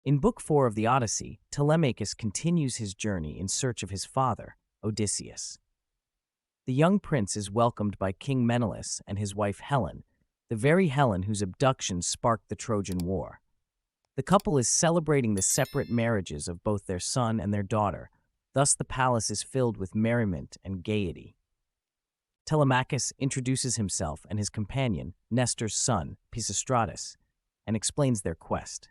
In Book 4 of the Odyssey, Telemachus continues his journey in search of his father, Odysseus. The young prince is welcomed by King Menelaus and his wife Helen, the very Helen whose abduction sparked the Trojan War. The couple is celebrating the separate marriages of both their son and their daughter, thus the palace is filled with merriment and gaiety. Telemachus introduces himself and his companion, Nestor's son, Pisistratus, and explains their quest.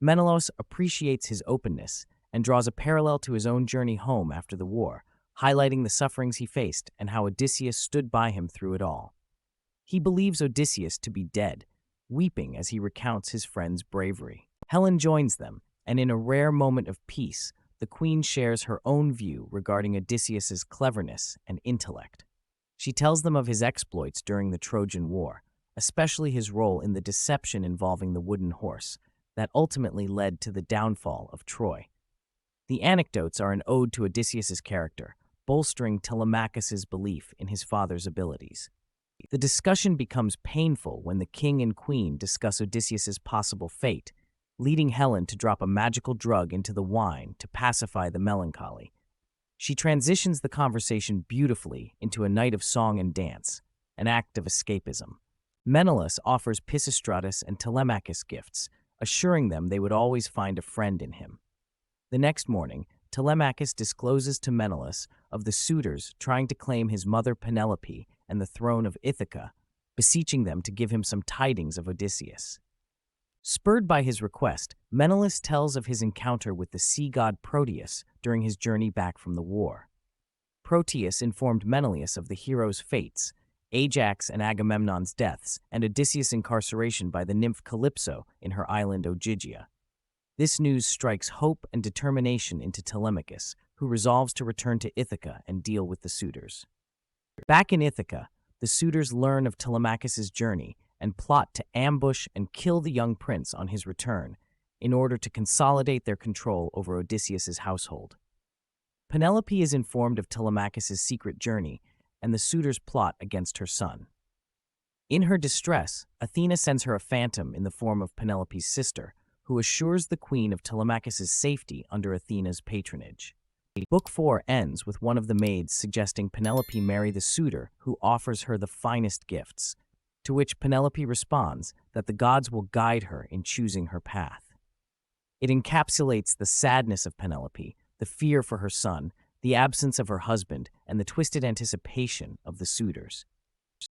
Menelaus appreciates his openness and draws a parallel to his own journey home after the war, highlighting the sufferings he faced and how Odysseus stood by him through it all. He believes Odysseus to be dead, weeping as he recounts his friend's bravery. Helen joins them, and in a rare moment of peace, the queen shares her own view regarding Odysseus's cleverness and intellect. She tells them of his exploits during the Trojan War, especially his role in the deception involving the wooden horse that ultimately led to the downfall of Troy. The anecdotes are an ode to Odysseus's character, bolstering Telemachus's belief in his father's abilities. The discussion becomes painful when the king and queen discuss Odysseus's possible fate, leading Helen to drop a magical drug into the wine to pacify the melancholy. She transitions the conversation beautifully into a night of song and dance, an act of escapism. Menelaus offers Pisistratus and Telemachus gifts, assuring them they would always find a friend in him. The next morning, Telemachus discloses to Menelaus of the suitors trying to claim his mother Penelope and the throne of Ithaca, beseeching them to give him some tidings of Odysseus. Spurred by his request, Menelaus tells of his encounter with the sea god Proteus during his journey back from the war. Proteus informed Menelaus of the hero's fates, Ajax and Agamemnon's deaths, and Odysseus' incarceration by the nymph Calypso in her island Ogygia. This news strikes hope and determination into Telemachus, who resolves to return to Ithaca and deal with the suitors. Back in Ithaca, the suitors learn of Telemachus' journey and plot to ambush and kill the young prince on his return in order to consolidate their control over Odysseus' household. Penelope is informed of Telemachus' secret journey, and the suitors plot against her son. In her distress, Athena sends her a phantom in the form of Penelope's sister, who assures the queen of Telemachus' safety under Athena's patronage. Book 4 ends with one of the maids suggesting Penelope marry the suitor who offers her the finest gifts, to which Penelope responds that the gods will guide her in choosing her path. It encapsulates the sadness of Penelope, the fear for her son, the absence of her husband, and the twisted anticipation of the suitors.